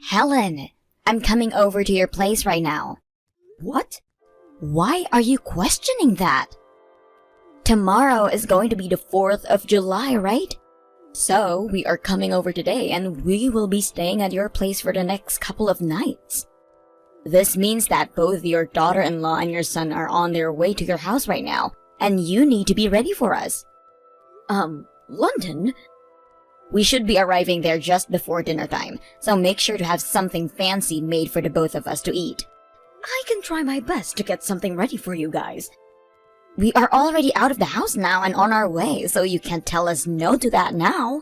Helen, I'm coming over to your place right now. What? Why are you questioning that? Tomorrow is going to be the 4th of July, right? So, we are coming over today and we will be staying at your place for the next couple of nights. This means that both your daughter-in-law and your son are on their way to your house right now, and you need to be ready for us. London? We should be arriving there just before dinner time, so make sure to have something fancy made for the both of us to eat. I can try my best to get something ready for you guys. We are already out of the house now and on our way, so you can't tell us no to that now.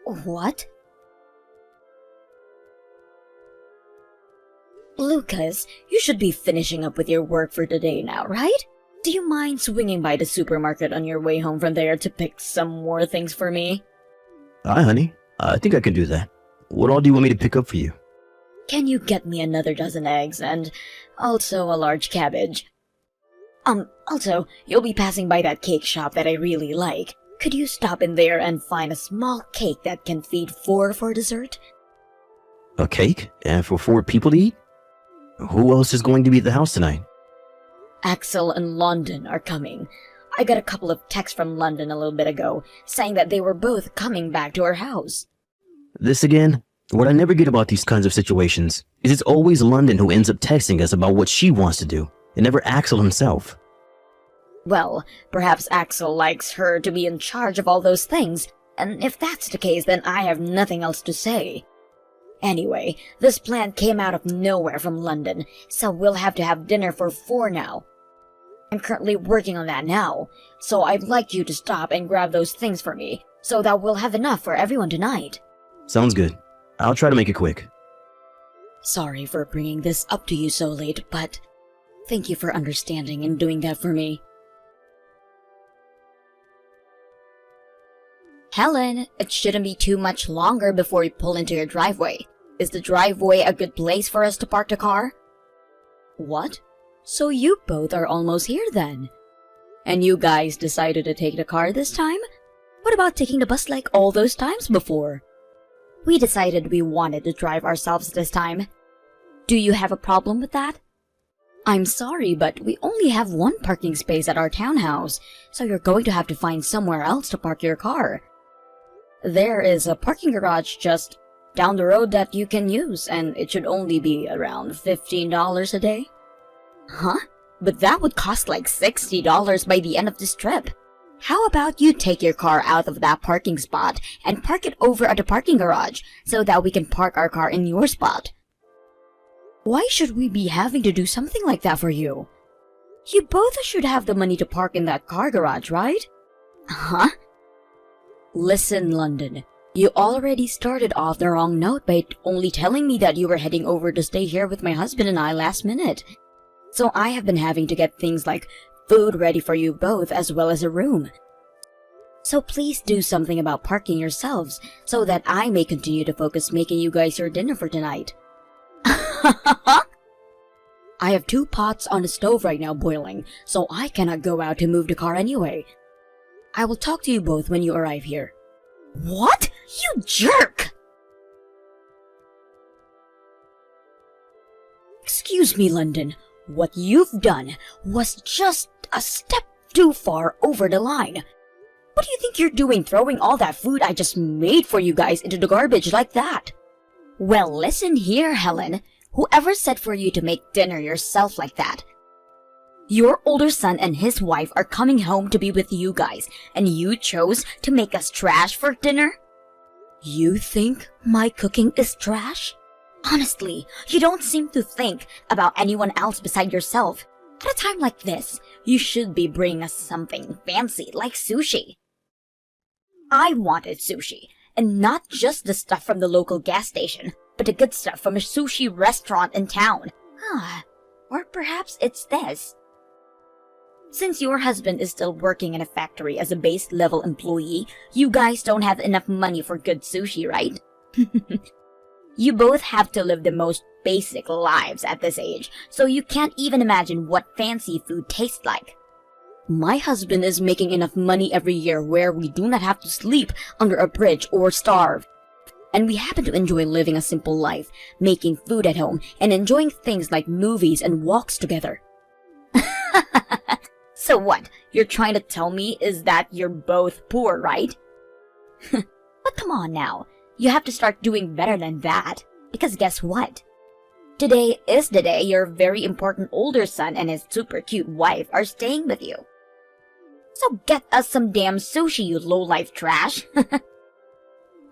What? Lucas, you should be finishing up with your work for today now, right? Do you mind swinging by the supermarket on your way home from there to pick some more things for me? Hi, honey. I think I can do that. What all do you want me to pick up for you? Can you get me another dozen eggs and also a large cabbage? Also, you'll be passing by that cake shop that I really like. Could you stop in there and find a small cake that can feed 4 for dessert? A cake? And for 4 people to eat? Who else is going to be at the house tonight? Axel and London are coming. I got a couple of texts from London a little bit ago, saying that they were both coming back to our house. This again? What I never get about these kinds of situations is it's always London who ends up texting us about what she wants to do, and never Axel himself. Well, perhaps Axel likes her to be in charge of all those things, and if that's the case, then I have nothing else to say. Anyway, this plan came out of nowhere from London, so we'll have to have dinner for 4 now. I'm currently working on that now, so I'd like you to stop and grab those things for me, so that we'll have enough for everyone tonight. Sounds good. I'll try to make it quick. Sorry for bringing this up to you so late, but thank you for understanding and doing that for me. Helen, it shouldn't be too much longer before we pull into your driveway. Is the driveway a good place for us to park the car? What? So you both are almost here then? And you guys decided to take the car this time? What about taking the bus like all those times before? We decided we wanted to drive ourselves this time. Do you have a problem with that? I'm sorry, but we only have 1 parking space at our townhouse, so you're going to have to find somewhere else to park your car. There is a parking garage just down the road that you can use, and it should only be around $15 a day. Huh? But that would cost like $60 by the end of this trip. How about you take your car out of that parking spot and park it over at the parking garage so that we can park our car in your spot? Why should we be having to do something like that for you? You both should have the money to park in that car garage, right? Huh? Listen, London, you already started off the wrong note by only telling me that you were heading over to stay here with my husband and I last minute. So I have been having to get things like food ready for you both as well as a room. So please do something about parking yourselves so that I may continue to focus making you guys your dinner for tonight. I have 2 pots on the stove right now boiling, so I cannot go out to move the car anyway. I will talk to you both when you arrive here. What? You jerk! Excuse me, London. What you've done was just a step too far over the line. What do you think you're doing throwing all that food I just made for you guys into the garbage like that? Well, listen here, Helen. Whoever said for you to make dinner yourself like that? Your older son and his wife are coming home to be with you guys, and you chose to make us trash for dinner? You think my cooking is trash? Honestly, you don't seem to think about anyone else beside yourself. At a time like this, you should be bringing us something fancy like sushi. I wanted sushi, and not just the stuff from the local gas station, but the good stuff from a sushi restaurant in town. Or perhaps it's this. Since your husband is still working in a factory as a base-level employee, you guys don't have enough money for good sushi, right? You both have to live the most basic lives at this age, so you can't even imagine what fancy food tastes like. My husband is making enough money every year where we do not have to sleep under a bridge or starve. And we happen to enjoy living a simple life, making food at home, and enjoying things like movies and walks together. So what, you're trying to tell me is that you're both poor, right? But come on now, you have to start doing better than that. Because guess what? Today is the day your very important older son and his super cute wife are staying with you. So get us some damn sushi, you low-life trash.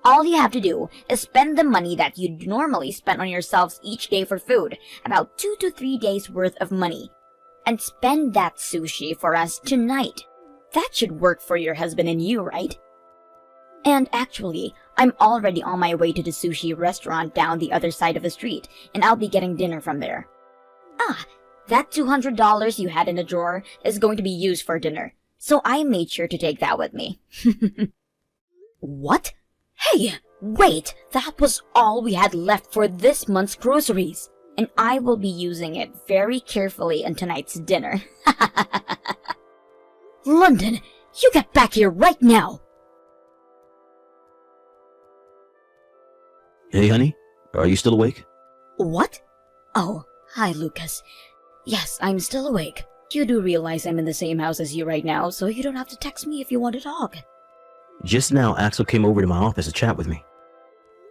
All you have to do is spend the money that you'd normally spend on yourselves each day for food, about 2 to 3 days worth of money, and spend that sushi for us tonight. That should work for your husband and you, right? And actually, I'm already on my way to the sushi restaurant down the other side of the street, and I'll be getting dinner from there. Ah, that $200 you had in the drawer is going to be used for dinner, so I made sure to take that with me. What? Hey, wait, that was all we had left for this month's groceries, and I will be using it very carefully in tonight's dinner. London, you get back here right now! Hey, honey, are you still awake? What? Oh, hi, Lucas. Yes, I'm still awake. You do realize I'm in the same house as you right now, so you don't have to text me if you want to talk. Just now, Axel came over to my office to chat with me.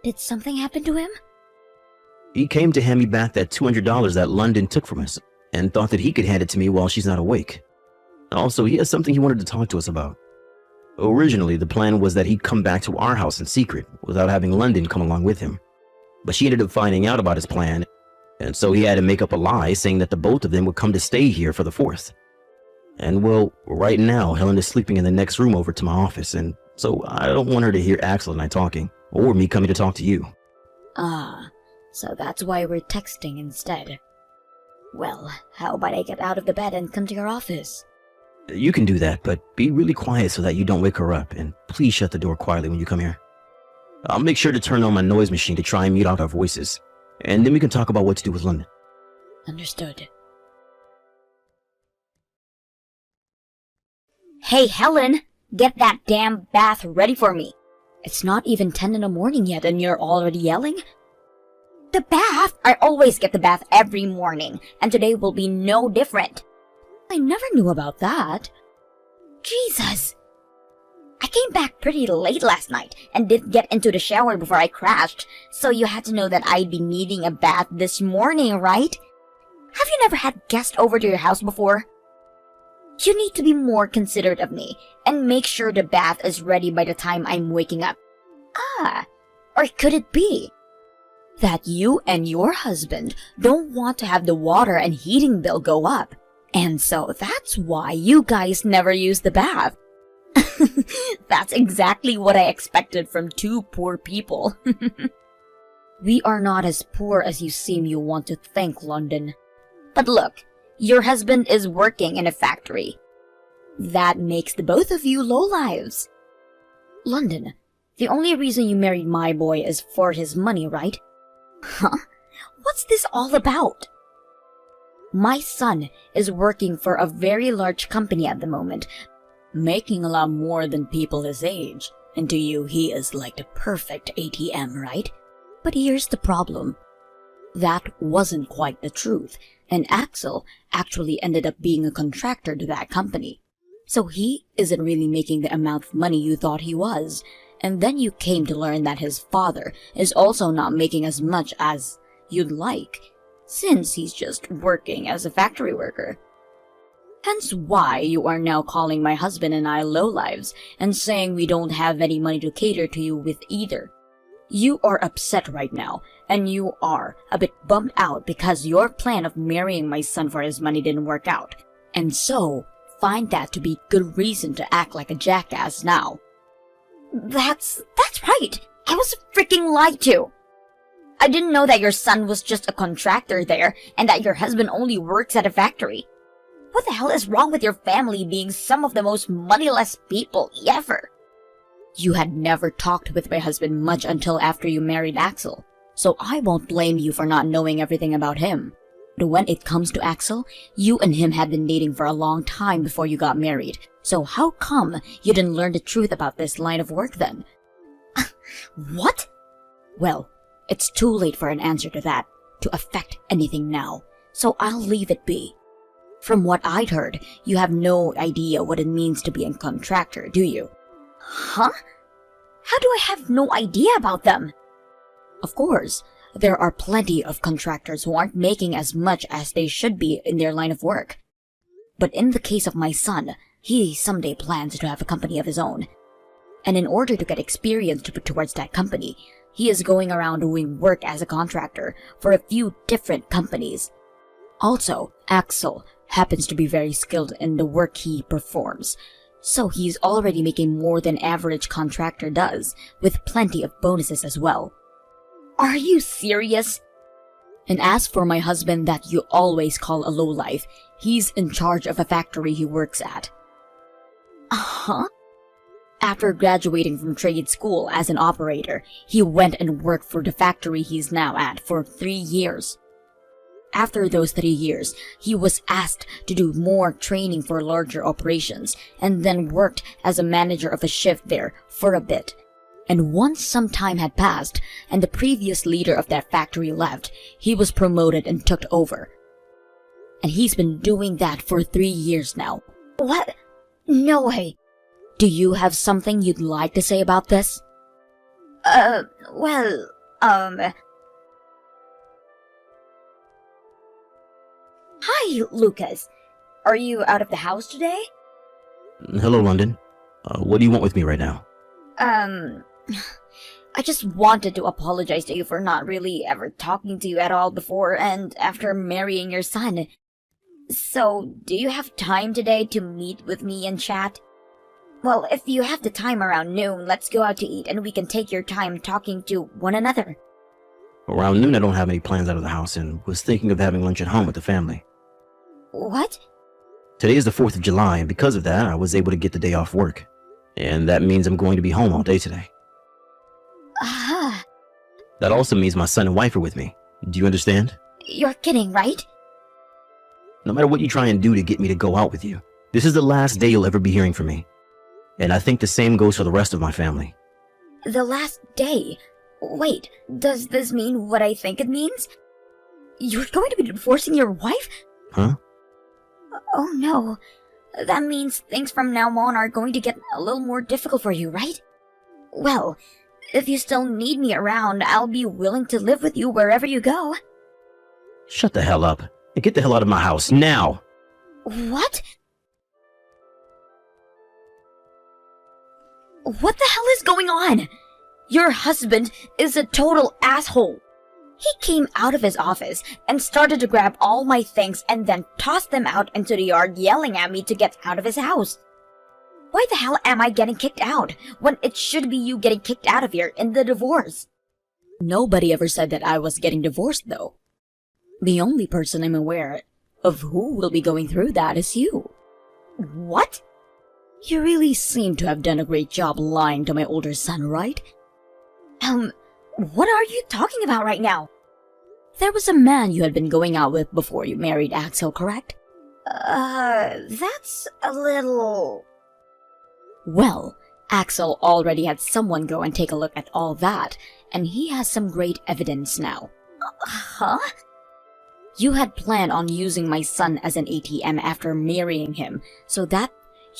Did something happen to him? He came to hand me back that $200 that London took from us, and thought that he could hand it to me while she's not awake. Also, he has something he wanted to talk to us about. Originally, the plan was that he'd come back to our house in secret, without having London come along with him. But she ended up finding out about his plan, and so he had to make up a lie saying that the both of them would come to stay here for the 4th. And well, right now, Helen is sleeping in the next room over to my office, and so I don't want her to hear Axel and I talking, or me coming to talk to you. Ah, so that's why we're texting instead. Well, how about I get out of the bed and come to your office? You can do that, but be really quiet so that you don't wake her up, and please shut the door quietly when you come here. I'll make sure to turn on my noise machine to try and mute out our voices, and then we can talk about what to do with London. Understood. Hey, Helen! Get that damn bath ready for me! It's not even 10 in the morning yet and you're already yelling? The bath? I always get the bath every morning, and today will be no different. I never knew about that. Jesus! I came back pretty late last night and didn't get into the shower before I crashed, so you had to know that I'd be needing a bath this morning, right? Have you never had guests over to your house before? You need to be more considerate of me and make sure the bath is ready by the time I'm waking up. Ah, or could it be that you and your husband don't want to have the water and heating bill go up? And so that's why you guys never use the bath. That's exactly what I expected from two poor people. We are not as poor as you seem you want to think, London. But look, your husband is working in a factory. That makes the both of you lowlives. London, the only reason you married my boy is for his money, right? Huh? What's this all about? My son is working for a very large company at the moment, making a lot more than people his age. And to you, he is like the perfect ATM, right? But here's the problem. That wasn't quite the truth, and Axel actually ended up being a contractor to that company. So he isn't really making the amount of money you thought he was. And then you came to learn that his father is also not making as much as you'd like, since he's just working as a factory worker. Hence why you are now calling my husband and I lowlives, and saying we don't have any money to cater to you with either. You are upset right now, and you are a bit bummed out because your plan of marrying my son for his money didn't work out. And so, find that to be good reason to act like a jackass now. That's right! I was freaking lied to! I didn't know that your son was just a contractor there, and that your husband only works at a factory. What the hell is wrong with your family being some of the most moneyless people ever? You had never talked with my husband much until after you married Axel, so I won't blame you for not knowing everything about him. But when it comes to Axel, you and him had been dating for a long time before you got married, so how come you didn't learn the truth about this line of work then? What? Well, it's too late for an answer to that, to affect anything now, so I'll leave it be. From what I'd heard, you have no idea what it means to be a contractor, do you? Huh? How do I have no idea about them? Of course, there are plenty of contractors who aren't making as much as they should be in their line of work. But in the case of my son, he someday plans to have a company of his own. And in order to get experience to put towards that company, he is going around doing work as a contractor for a few different companies. Also, Axel happens to be very skilled in the work he performs, so he's already making more than average contractor does, with plenty of bonuses as well. Are you serious? And as for my husband that you always call a lowlife, he's in charge of a factory he works at. Uh-huh? After graduating from trade school as an operator, he went and worked for the factory he's now at for 3 years. After those 3 years, he was asked to do more training for larger operations and then worked as a manager of a shift there for a bit. And once some time had passed and the previous leader of that factory left, he was promoted and took over. And he's been doing that for 3 years now. What? No way. Do you have something you'd like to say about this? Hi, Lucas. Are you out of the house today? Hello, London. What do you want with me right now? I just wanted to apologize to you for not really ever talking to you at all before and after marrying your son. So, do you have time today to meet with me and chat? Well, if you have the time around noon, let's go out to eat and we can take your time talking to one another. Around noon, I don't have any plans out of the house and was thinking of having lunch at home with the family. What? Today is the 4th of July, and because of that, I was able to get the day off work. And that means I'm going to be home all day today. Ah. That also means my son and wife are with me. Do you understand? You're kidding, right? No matter what you try and do to get me to go out with you, this is the last day you'll ever be hearing from me. And I think the same goes for the rest of my family. The last day? Wait, does this mean what I think it means? You're going to be divorcing your wife? Huh? Oh no. That means things from now on are going to get a little more difficult for you, right? Well, if you still need me around, I'll be willing to live with you wherever you go. Shut the hell up. And get the hell out of my house, now! What? What the hell is going on? Your husband is a total asshole. He came out of his office and started to grab all my things and then tossed them out into the yard, yelling at me to get out of his house. Why the hell am I getting kicked out when it should be you getting kicked out of here in the divorce? Nobody ever said that I was getting divorced, though. The only person I'm aware of who will be going through that is you. What? You really seem to have done a great job lying to my older son, right? What are you talking about right now? There was a man you had been going out with before you married Axel, correct? That's a little... Well, Axel already had someone go and take a look at all that, and he has some great evidence now. Huh? You had planned on using my son as an ATM after marrying him, so that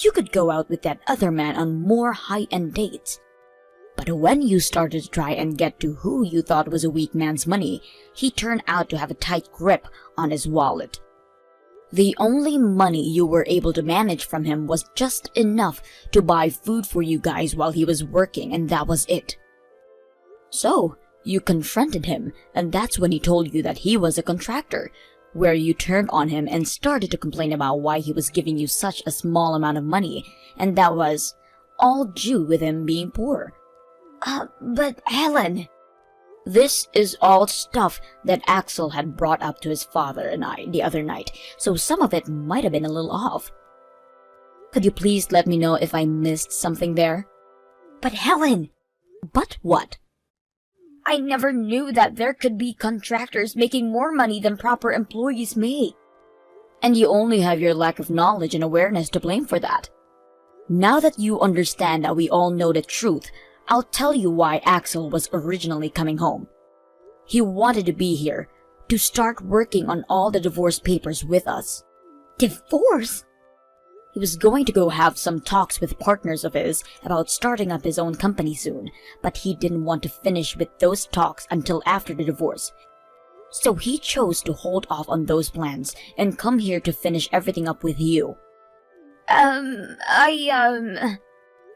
you could go out with that other man on more high-end dates. But when you started to try and get to who you thought was a weak man's money, he turned out to have a tight grip on his wallet. The only money you were able to manage from him was just enough to buy food for you guys while he was working, and that was it. So, you confronted him, and that's when he told you that he was a contractor, where you turned on him and started to complain about why he was giving you such a small amount of money, and that was all due with him being poor. But Helen... This is all stuff that Axel had brought up to his father and I the other night, so some of it might have been a little off. Could you please let me know if I missed something there? But Helen! But what? I never knew that there could be contractors making more money than proper employees make. And you only have your lack of knowledge and awareness to blame for that. Now that you understand that we all know the truth, I'll tell you why Axel was originally coming home. He wanted to be here, to start working on all the divorce papers with us. Divorce? He was going to go have some talks with partners of his about starting up his own company soon, but he didn't want to finish with those talks until after the divorce. So he chose to hold off on those plans and come here to finish everything up with you.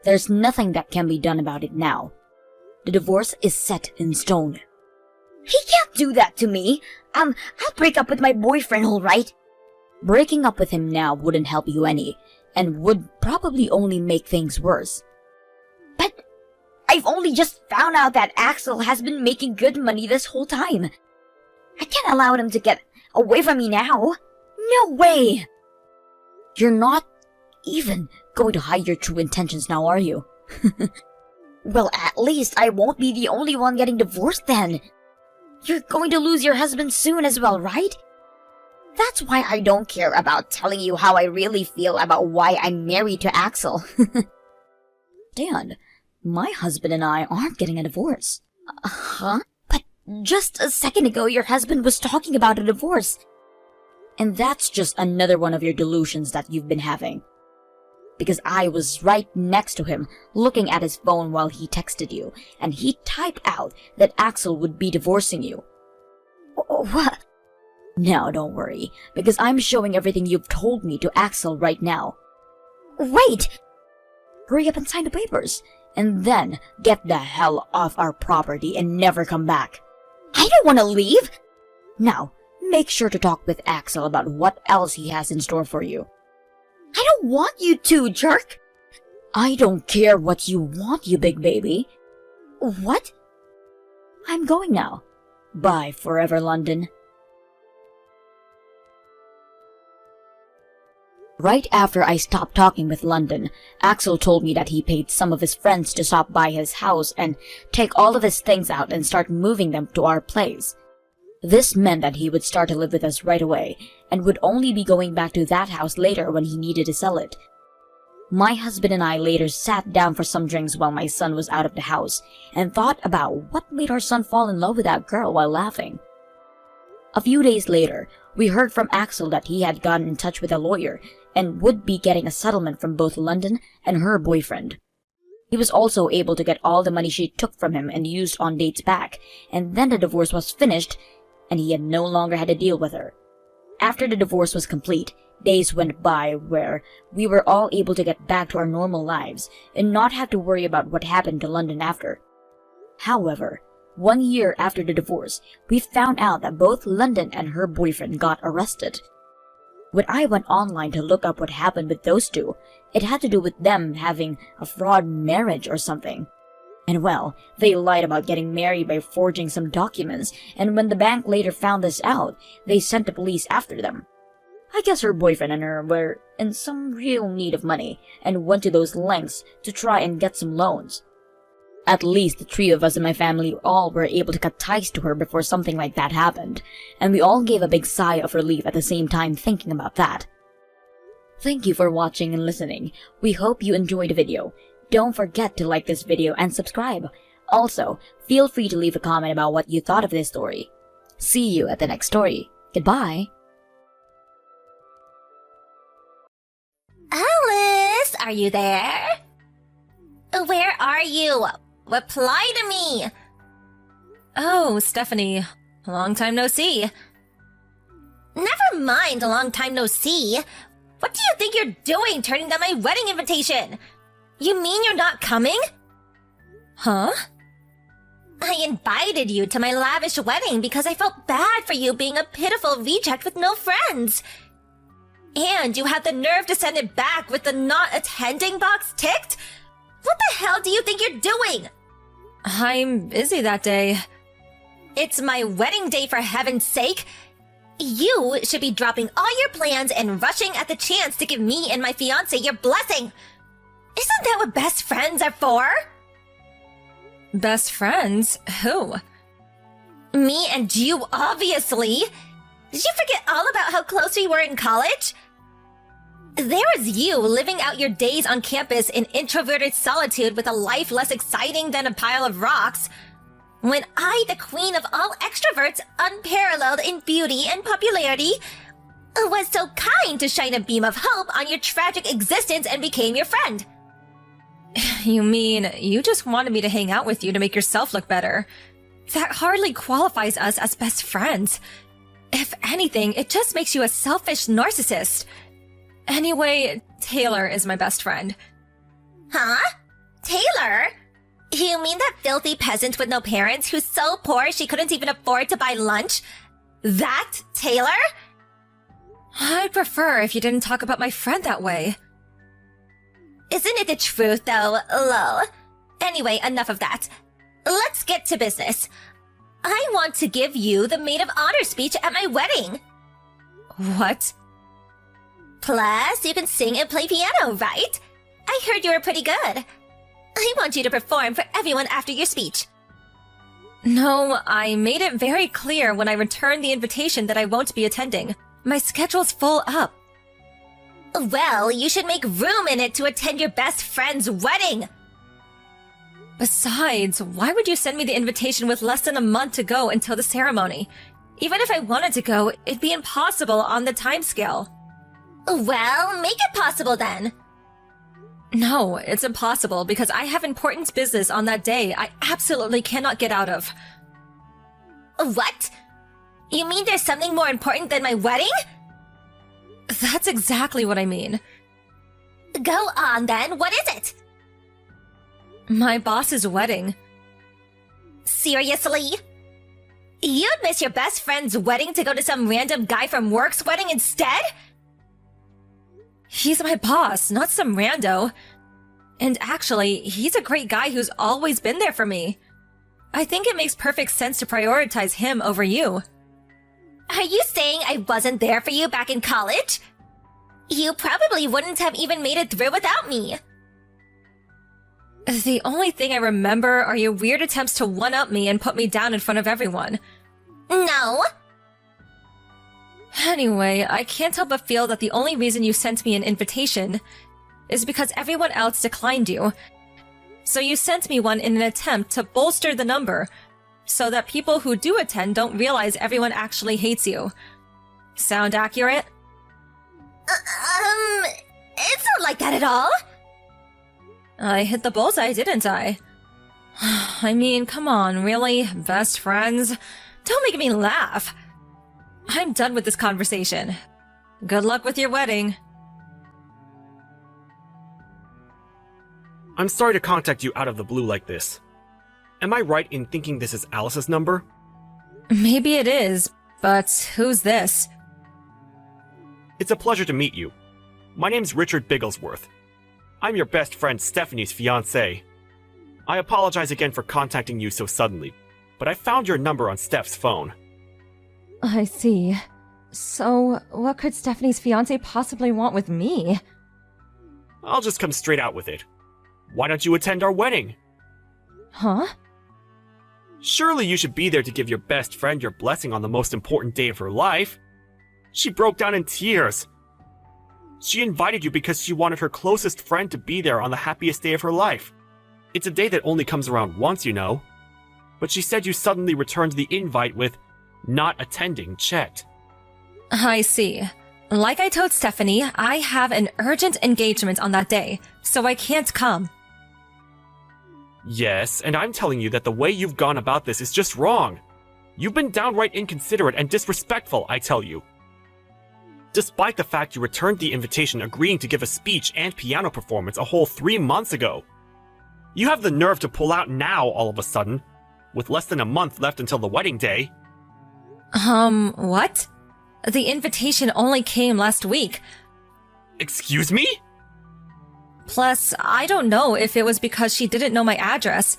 There's nothing that can be done about it now. The divorce is set in stone. He can't do that to me. I'll break up with my boyfriend, alright? Breaking up with him now wouldn't help you any, and would probably only make things worse. But I've only just found out that Axel has been making good money this whole time. I can't allow him to get away from me now. No way! You're not even going to hide your true intentions now, are you? Well, at least I won't be the only one getting divorced then. You're going to lose your husband soon as well, right? That's why I don't care about telling you how I really feel about why I'm married to Axel. Dan, my husband and I aren't getting a divorce. Huh? But just a second ago your husband was talking about a divorce. And that's just another one of your delusions that you've been having. Because I was right next to him, looking at his phone while he texted you, and he typed out that Axel would be divorcing you. What? Now don't worry, because I'm showing everything you've told me to Axel right now. Wait! Hurry up and sign the papers, and then get the hell off our property and never come back. I don't want to leave! Now, make sure to talk with Axel about what else he has in store for you. I don't want you to, jerk! I don't care what you want, you big baby. What? I'm going now. Bye forever, London. Right after I stopped talking with London, Axel told me that he paid some of his friends to stop by his house and take all of his things out and start moving them to our place. This meant that he would start to live with us right away, and would only be going back to that house later when he needed to sell it. My husband and I later sat down for some drinks while my son was out of the house, and thought about what made our son fall in love with that girl while laughing. A few days later, we heard from Axel that he had gotten in touch with a lawyer, and would be getting a settlement from both London and her boyfriend. He was also able to get all the money she took from him and used on dates back, and then the divorce was finished, and he had no longer had to deal with her. After the divorce was complete, days went by where we were all able to get back to our normal lives and not have to worry about what happened to London after. However, 1 year after the divorce, we found out that both London and her boyfriend got arrested. When I went online to look up what happened with those two, it had to do with them having a fraud marriage or something. And well, they lied about getting married by forging some documents, and when the bank later found this out, they sent the police after them. I guess her boyfriend and her were in some real need of money, and went to those lengths to try and get some loans. At least the three of us in my family all were able to cut ties to her before something like that happened, and we all gave a big sigh of relief at the same time thinking about that. Thank you for watching and listening. We hope you enjoyed the video. Don't forget to like this video and subscribe. Also, feel free to leave a comment about what you thought of this story. See you at the next story. Goodbye. Alice, are you there? Where are you? Reply to me! Oh, Stephanie. Long time no see. Never mind a long time no see. What do you think you're doing turning down my wedding invitation? You mean you're not coming? Huh? I invited you to my lavish wedding because I felt bad for you being a pitiful reject with no friends. And you had the nerve to send it back with the not attending box ticked? What the hell do you think you're doing? I'm busy that day. It's my wedding day, for heaven's sake. You should be dropping all your plans and rushing at the chance to give me and my fiancé your blessing. Isn't that what best friends are for? Best friends? Who? Me and you, obviously. Did you forget all about how close we were in college? There was you living out your days on campus in introverted solitude with a life less exciting than a pile of rocks. When I, the queen of all extroverts, unparalleled in beauty and popularity, was so kind to shine a beam of hope on your tragic existence and became your friend. You mean you just wanted me to hang out with you to make yourself look better? That hardly qualifies us as best friends. If anything, it just makes you a selfish narcissist. Anyway, Taylor is my best friend. Huh? Taylor? You mean that filthy peasant with no parents who's so poor she couldn't even afford to buy lunch? That Taylor? I'd prefer if you didn't talk about my friend that way. Isn't it the truth, though, lol? Anyway, enough of that. Let's get to business. I want to give you the maid of honor speech at my wedding. What? Plus, you can sing and play piano, right? I heard you were pretty good. I want you to perform for everyone after your speech. No, I made it very clear when I returned the invitation that I won't be attending. My schedule's full up. Well, you should make room in it to attend your best friend's wedding. Besides, why would you send me the invitation with less than a month to go until the ceremony? Even if I wanted to go, it'd be impossible on the timescale. Well, make it possible then. No, it's impossible because I have important business on that day I absolutely cannot get out of. What? You mean there's something more important than my wedding? That's exactly what I mean. Go on then, what is it? My boss's wedding. Seriously? You'd miss your best friend's wedding to go to some random guy from work's wedding instead? He's my boss, not some rando. And actually, he's a great guy who's always been there for me. I think it makes perfect sense to prioritize him over you. Are you saying I wasn't there for you back in college? You probably wouldn't have even made it through without me. The only thing I remember are your weird attempts to one-up me and put me down in front of everyone. No. Anyway, I can't help but feel that the only reason you sent me an invitation is because everyone else declined you. So you sent me one in an attempt to bolster the number, so that people who do attend don't realize everyone actually hates you. Sound accurate? It's not like that at all. I hit the bullseye, didn't I? I mean, come on, really? Best friends? Don't make me laugh. I'm done with this conversation. Good luck with your wedding. I'm sorry to contact you out of the blue like this. Am I right in thinking this is Alice's number? Maybe it is, but who's this? It's a pleasure to meet you. My name's Richard Bigglesworth. I'm your best friend Stephanie's fiancé. I apologize again for contacting you so suddenly, but I found your number on Steph's phone. I see. So, what could Stephanie's fiancé possibly want with me? I'll just come straight out with it. Why don't you attend our wedding? Huh? Surely you should be there to give your best friend your blessing on the most important day of her life. She broke down in tears. She invited you because she wanted her closest friend to be there on the happiest day of her life. It's a day that only comes around once, you know. But she said you suddenly returned the invite with not attending checked. I see. Like I told Stephanie, I have an urgent engagement on that day, so I can't come. Yes, and I'm telling you that the way you've gone about this is just wrong. You've been downright inconsiderate and disrespectful, I tell you. Despite the fact you returned the invitation agreeing to give a speech and piano performance a whole 3 months ago. You have the nerve to pull out now all of a sudden, with less than a month left until the wedding day. What? The invitation only came last week. Excuse me? Plus, I don't know if it was because she didn't know my address,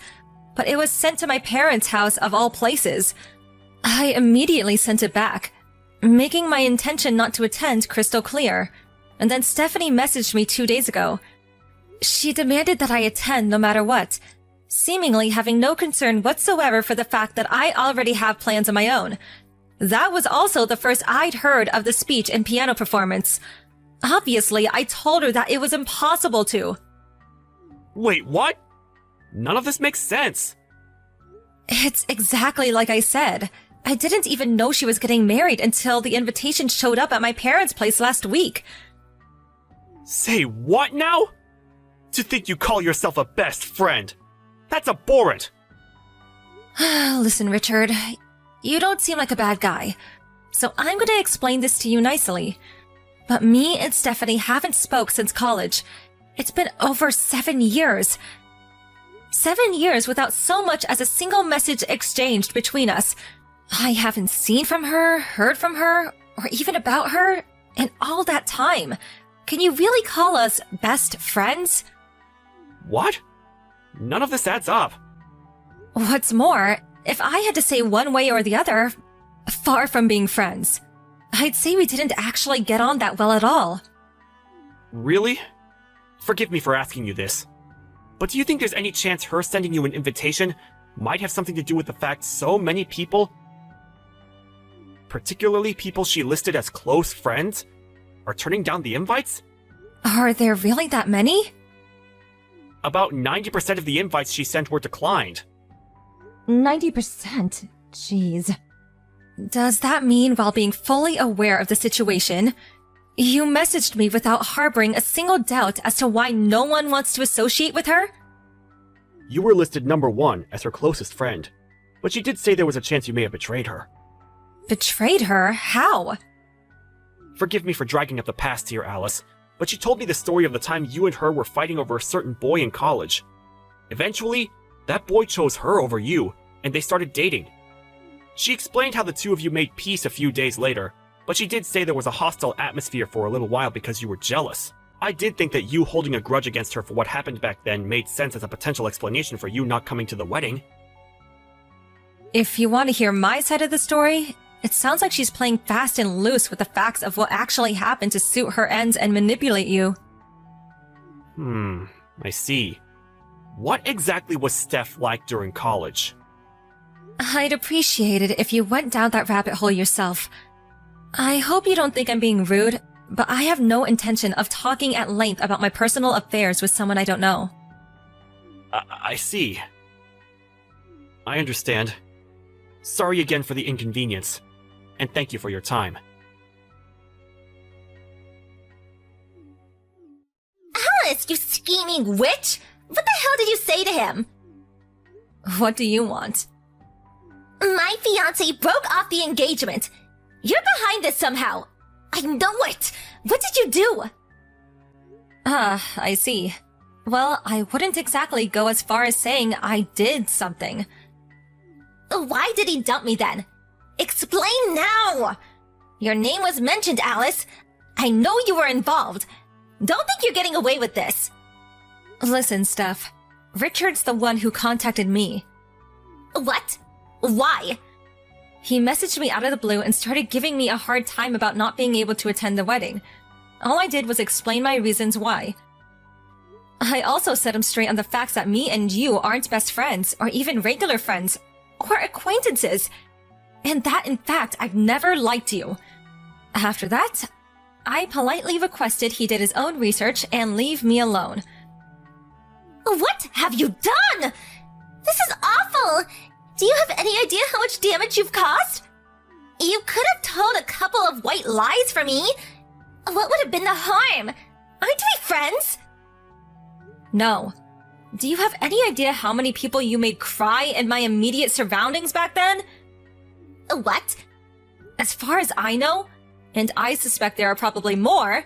but it was sent to my parents' house of all places. I immediately sent it back, making my intention not to attend crystal clear. And then Stephanie messaged me 2 days ago. She demanded that I attend no matter what, seemingly having no concern whatsoever for the fact that I already have plans of my own. That was also the first I'd heard of the speech and piano performance. Obviously, I told her that it was impossible to. Wait, what? None of this makes sense. It's exactly like I said. I didn't even know she was getting married until the invitation showed up at my parents' place last week. Say what now? To think you call yourself a best friend. That's abhorrent. Listen, Richard, you don't seem like a bad guy, so I'm going to explain this to you nicely. But me and Stephanie haven't spoke since college. It's been over 7 years. 7 years without so much as a single message exchanged between us. I haven't seen from her, heard from her, or even about her in all that time. Can you really call us best friends? What? None of this adds up. What's more, if I had to say one way or the other, far from being friends, I'd say we didn't actually get on that well at all. Really? Forgive me for asking you this, but do you think there's any chance her sending you an invitation might have something to do with the fact so many people, particularly people she listed as close friends, are turning down the invites? Are there really that many? About 90% of the invites she sent were declined. 90%? Jeez. Does that mean, while being fully aware of the situation, you messaged me without harboring a single doubt as to why no one wants to associate with her? You were listed number 1 as her closest friend, but she did say there was a chance you may have betrayed her. Betrayed her? How? Forgive me for dragging up the past here, Alice, but she told me the story of the time you and her were fighting over a certain boy in college. Eventually, that boy chose her over you, and they started dating. She explained how the two of you made peace a few days later, but she did say there was a hostile atmosphere for a little while because you were jealous. I did think that you holding a grudge against her for what happened back then made sense as a potential explanation for you not coming to the wedding. If you want to hear my side of the story, it sounds like she's playing fast and loose with the facts of what actually happened to suit her ends and manipulate you. I see. What exactly was Steph like during college? I'd appreciate it if you went down that rabbit hole yourself. I hope you don't think I'm being rude, but I have no intention of talking at length about my personal affairs with someone I don't know. I see. I understand. Sorry again for the inconvenience, and thank you for your time. Alice, you scheming witch! What the hell did you say to him? What do you want? My fiancé broke off the engagement. You're behind this somehow. I know it. What did you do? I see. Well, I wouldn't exactly go as far as saying I did something. Why did he dump me then? Explain now! Your name was mentioned, Alice. I know you were involved. Don't think you're getting away with this. Listen, Steph. Richard's the one who contacted me. What? Why? He messaged me out of the blue and started giving me a hard time about not being able to attend the wedding. All I did was explain my reasons why. I also set him straight on the facts that me and you aren't best friends, or even regular friends, or acquaintances, and that in fact I've never liked you. After that, I politely requested he did his own research and leave me alone. What have you done? This is awful! Do you have any idea how much damage you've caused? You could have told a couple of white lies for me. What would have been the harm? Aren't we friends? No. Do you have any idea how many people you made cry in my immediate surroundings back then? What? As far as I know, and I suspect there are probably more,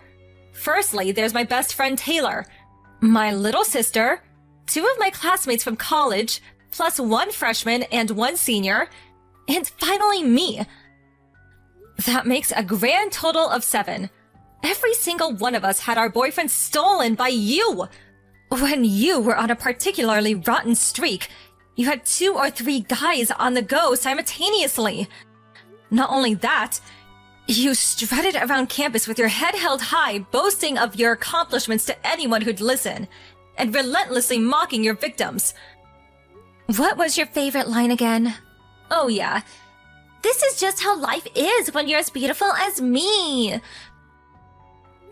firstly, there's my best friend Taylor, my little sister, 2 of my classmates from college, plus 1 freshman and 1 senior, and finally me. That makes a grand total of 7. Every single one of us had our boyfriends stolen by you. When you were on a particularly rotten streak, you had 2 or 3 guys on the go simultaneously. Not only that, you strutted around campus with your head held high, boasting of your accomplishments to anyone who'd listen, and relentlessly mocking your victims. What was your favorite line again? Oh yeah, this is just how life is when you're as beautiful as me.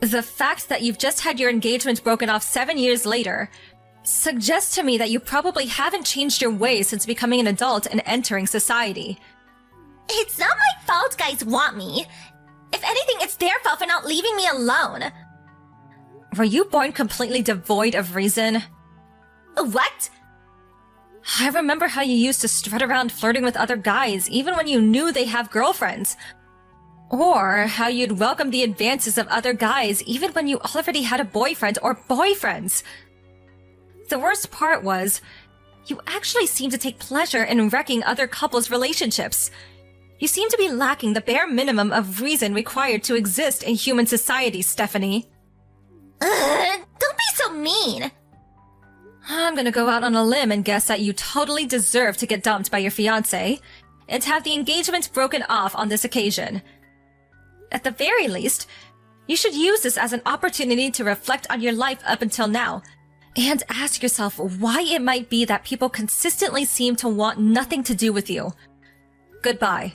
The fact that you've just had your engagement broken off 7 years later suggests to me that you probably haven't changed your ways since becoming an adult and entering society. It's not my fault guys want me. If anything, it's their fault for not leaving me alone. Were you born completely devoid of reason? What? I remember how you used to strut around flirting with other guys even when you knew they have girlfriends. Or how you'd welcome the advances of other guys even when you already had a boyfriend or boyfriends. The worst part was, you actually seemed to take pleasure in wrecking other couples' relationships. You seem to be lacking the bare minimum of reason required to exist in human society, Stephanie. Don't be so mean. I'm gonna go out on a limb and guess that you totally deserve to get dumped by your fiancé and have the engagement broken off on this occasion. At the very least, you should use this as an opportunity to reflect on your life up until now and ask yourself why it might be that people consistently seem to want nothing to do with you. Goodbye.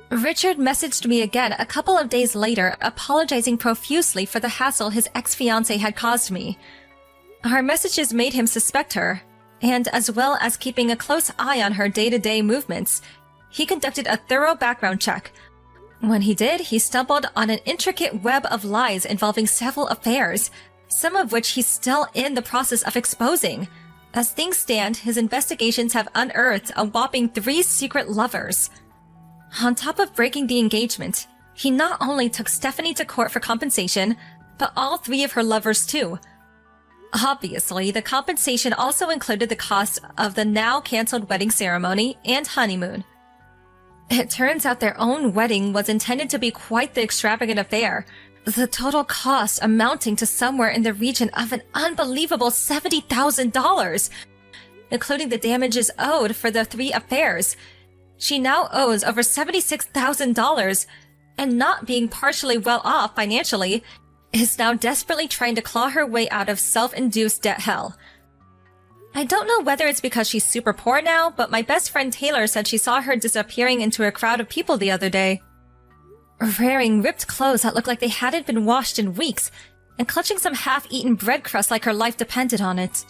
Richard messaged me again a couple of days later, apologizing profusely for the hassle his ex-fiancée had caused me. Our messages made him suspect her, and as well as keeping a close eye on her day-to-day movements, he conducted a thorough background check. When he did, he stumbled on an intricate web of lies involving several affairs, some of which he's still in the process of exposing. As things stand, his investigations have unearthed a whopping 3 secret lovers. On top of breaking the engagement, he not only took Stephanie to court for compensation, but all 3 of her lovers too. Obviously, the compensation also included the cost of the now cancelled wedding ceremony and honeymoon. It turns out their own wedding was intended to be quite the extravagant affair, the total cost amounting to somewhere in the region of an unbelievable $70,000, including the damages owed for the 3 affairs. She now owes over $76,000, and not being partially well off financially, is now desperately trying to claw her way out of self-induced debt hell. I don't know whether it's because she's super poor now, but my best friend Taylor said she saw her disappearing into a crowd of people the other day, wearing ripped clothes that looked like they hadn't been washed in weeks, and clutching some half-eaten bread crust like her life depended on it.